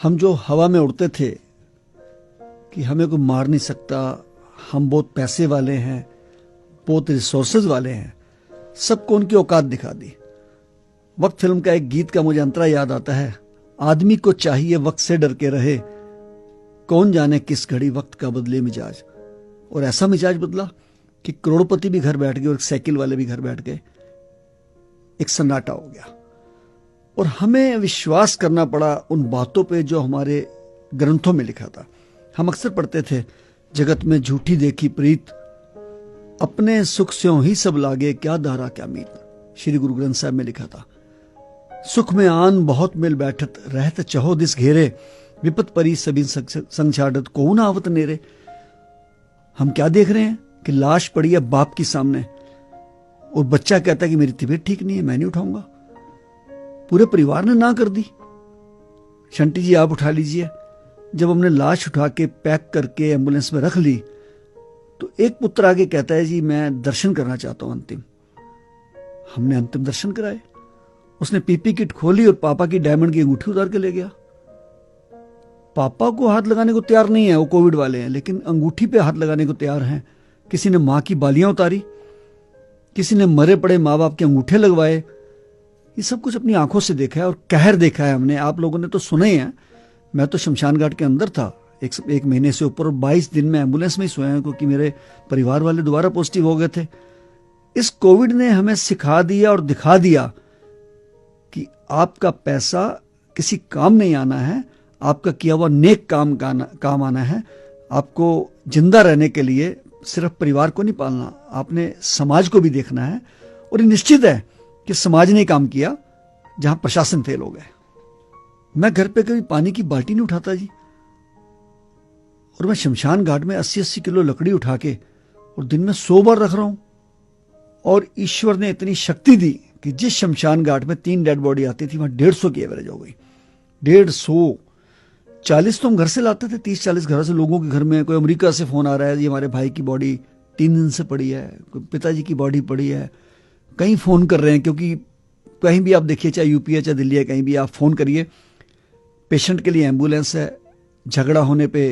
हम जो हवा में उड़ते थे कि हमें कोई मार नहीं सकता, हम बहुत पैसे वाले हैं, बहुत रिसोर्सेज वाले हैं, सबको उनकी औकात दिखा दी। वक्त फिल्म का एक गीत का मुझे अंतरा याद आता है, आदमी को चाहिए वक्त से डर के रहे, कौन जाने किस घड़ी वक्त का बदले मिजाज। और ऐसा मिजाज बदला कि करोड़पति भी घर बैठ गए और साइकिल वाले भी घर बैठ गए, एक सन्नाटा हो गया। और हमें विश्वास करना पड़ा उन बातों पे जो हमारे ग्रंथों में लिखा था। हम अक्सर पढ़ते थे, जगत में झूठी देखी प्रीत, अपने सुख स्यों ही सब लागे, क्या दारा क्या मीत। श्री गुरु ग्रंथ साहब में लिखा था, सुख में आन बहुत मिल बैठत, रहत चहो दिस घेरे, विपत परी सभी संग छाड़त, को न आवत नेरे। हम क्या देख रहे हैं कि लाश पड़ी है बाप की सामने और बच्चा कहता है कि मेरी तबीयत ठीक नहीं है, मैं नहीं उठाऊंगा। पूरे परिवार ने ना कर दी, शंटी जी आप उठा लीजिए। जब हमने लाश उठा के पैक करके एम्बुलेंस में रख ली तो एक पुत्र आगे कहता है, जी मैं दर्शन करना चाहता हूं अंतिम। हमने अंतिम दर्शन कराए। उसने पीपी किट खोली और पापा की डायमंड की अंगूठी उतार के ले गया। पापा को हाथ लगाने को तैयार नहीं है, वो कोविड वाले हैं, लेकिन अंगूठी पे हाथ लगाने को तैयार हैं। किसी ने मां की बालियां उतारी, किसी ने मरे पड़े माँ बाप के अंगूठे लगवाए। ये सब कुछ अपनी आंखों से देखा है और कहर देखा है हमने। आप लोगों ने तो सुना ही है। मैं तो शमशान घाट के अंदर था एक महीने से ऊपर, और 22 दिन में एम्बुलेंस में ही सोया हूं क्योंकि मेरे परिवार वाले दोबारा पॉजिटिव हो गए थे। इस कोविड ने हमें सिखा दिया और दिखा दिया कि आपका पैसा किसी काम नहीं आना है, आपका किया हुआ नेक काम आना है। आपको जिंदा रहने के लिए सिर्फ परिवार को नहीं पालना, आपने समाज को भी देखना है। और ये निश्चित है कि समाज ने काम किया जहां प्रशासन फेल हो गए। मैं घर पे कभी पानी की बाल्टी नहीं उठाता जी, और मैं शमशान घाट में 80-80 किलो लकड़ी उठा के और दिन में 100 बार रख रहा हूं। और ईश्वर ने इतनी शक्ति दी कि जिस शमशान घाट में 3 डेड बॉडी आती थी वहां 150 की एवरेज हो गई। 150, 40 तो हम घर से लाते थे, 30-40 घर से लोगों के घर में। कोई अमेरिका से फोन आ रहा है, जी हमारे भाई की बॉडी 3 दिन से पड़ी है, कोई पिताजी की बॉडी पड़ी है। कहीं फोन कर रहे हैं, क्योंकि कहीं भी आप देखिए, चाहे यूपी है चाहे दिल्ली है, कहीं भी आप फोन करिए, पेशेंट के लिए एम्बुलेंस है, झगड़ा होने पे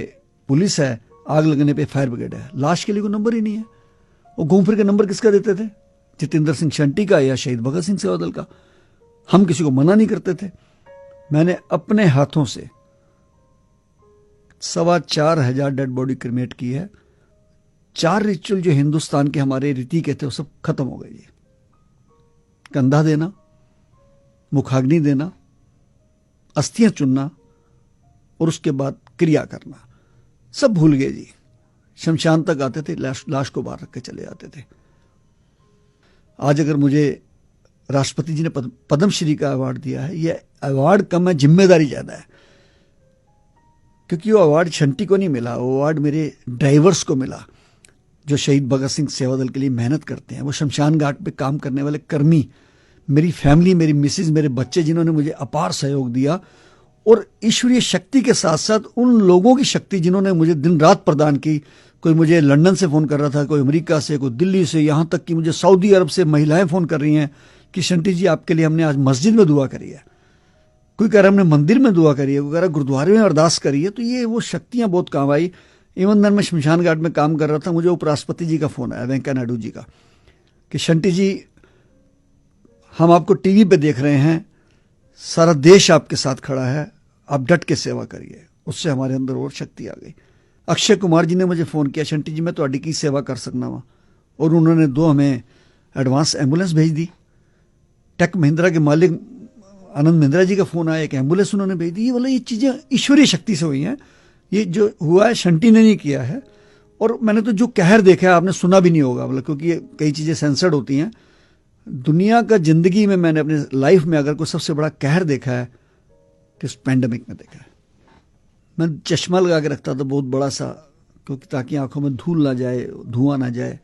पुलिस है, आग लगने पे फायर ब्रिगेड है। लाश के लिए कोई नंबर ही नहीं है। वो घूम फिर के नंबर किसका देते थे? जितेंद्र सिंह शंटी का या शहीद भगत सिंह सेवादल का। हम किसी को मना नहीं करते थे। मैंने अपने हाथों से 4,2500 डेड बॉडी क्रिमेट की है। 4 रिचुअल जो हिंदुस्तान के हमारे रीति के थे वो सब खत्म हो गए जी। कंधा देना, मुखाग्नि देना, अस्थियां चुनना और उसके बाद क्रिया करना, सब भूल गए जी। शमशान तक आते थे, लाश को बाहर रख के चले जाते थे। आज अगर मुझे राष्ट्रपति जी ने पद्मश्री का अवार्ड दिया है, यह अवार्ड कम है, जिम्मेदारी ज्यादा है। क्योंकि वो अवार्ड शंटी को नहीं मिला, वो अवार्ड मेरे ड्राइवर्स को मिला जो शहीद भगत सिंह सेवादल के लिए मेहनत करते हैं। वो शमशान घाट पे काम करने वाले कर्मी, मेरी फैमिली, मेरी मिसेज, मेरे बच्चे, जिन्होंने मुझे अपार सहयोग दिया। और ईश्वरीय शक्ति के साथ साथ उन लोगों की शक्ति जिन्होंने मुझे दिन रात प्रदान की। कोई मुझे लंदन से फोन कर रहा था, कोई अमेरिका से, कोई दिल्ली से, यहां तक कि मुझे सऊदी अरब से महिलाएं फोन कर रही हैं कि शंटी जी आपके लिए हमने आज मस्जिद में दुआ करी है। कोई कह रहा हमने मंदिर में दुआ करी है, कोई कह रहा गुरुद्वारे में अरदास करी है। तो ये वो शक्तियां बहुत काम आई। इवन दिन मैं शमशान घाट में काम कर रहा था, मुझे उपराष्ट्रपति जी का फोन आया, वेंकैया नायडू जी का, कि शंटी जी हम आपको टीवी पे देख रहे हैं, सारा देश आपके साथ खड़ा है, आप डट के सेवा करिए। उससे हमारे अंदर और शक्ति आ गई। अक्षय कुमार जी ने मुझे फोन किया, शंटी जी मैं तो की सेवा कर सकना वहां, और उन्होंने 2 हमें एडवांस एम्बुलेंस भेज दी। टेक महिंद्रा के मालिक आनंद महिंद्रा जी का फोन आया, एक एम्बुलेंस उन्होंने भेज दी। ये चीजें ईश्वरीय शक्ति से हुई हैं। ये जो हुआ है शंटी ने नहीं किया है। और मैंने तो जो कहर देखा है आपने सुना भी नहीं होगा, मतलब क्योंकि ये कई चीजें सेंसर्ड होती हैं। दुनिया का जिंदगी में मैंने अपने लाइफ में अगर कोई सबसे बड़ा कहर देखा है तो इस पैंडेमिक में देखा है। मैं चश्मा लगा के रखता था बहुत बड़ा सा, क्योंकि ताकि आंखों में धूल ना जाए, धुआं ना जाए।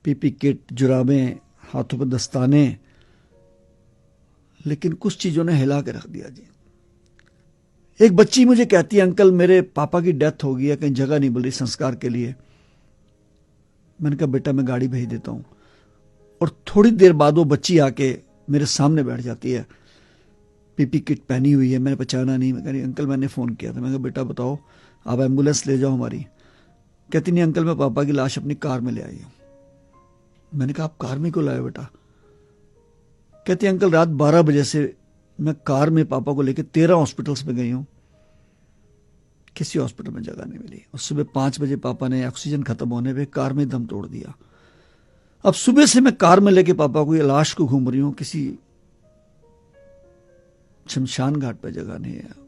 पीपी किट, जुराबें, हाथों पर दस्ताने, लेकिन कुछ चीजों ने हिला के रख दिया जी। एक बच्ची मुझे कहती है, अंकल मेरे पापा की डेथ हो गई है, कहीं जगह नहीं मिल रही संस्कार के लिए। मैंने कहा बेटा मैं गाड़ी भेज देता हूं। और थोड़ी देर बाद वो बच्ची आके मेरे सामने बैठ जाती है पीपी किट पहनी हुई है, मैंने पहचाना नहीं। मैं कह रही अंकल मैंने फ़ोन किया था। मैं कहा बेटा बताओ, आप एम्बुलेंस ले जाओ हमारी। कहती नहीं अंकल मैं पापा की लाश अपनी कार में ले आई हूँ। मैंने कहा आप कार में क्यों लाए बेटा? कहती अंकल रात 12 बजे से मैं कार में पापा को लेकर 13 हॉस्पिटल्स में गई हूँ, किसी हॉस्पिटल में जगह नहीं मिली। और सुबह 5 बजे पापा ने ऑक्सीजन खत्म होने पे कार में दम तोड़ दिया। अब सुबह से मैं कार में लेके पापा को, ये लाश को घूम रही हूँ, किसी शमशान घाट पर जगह नहीं है।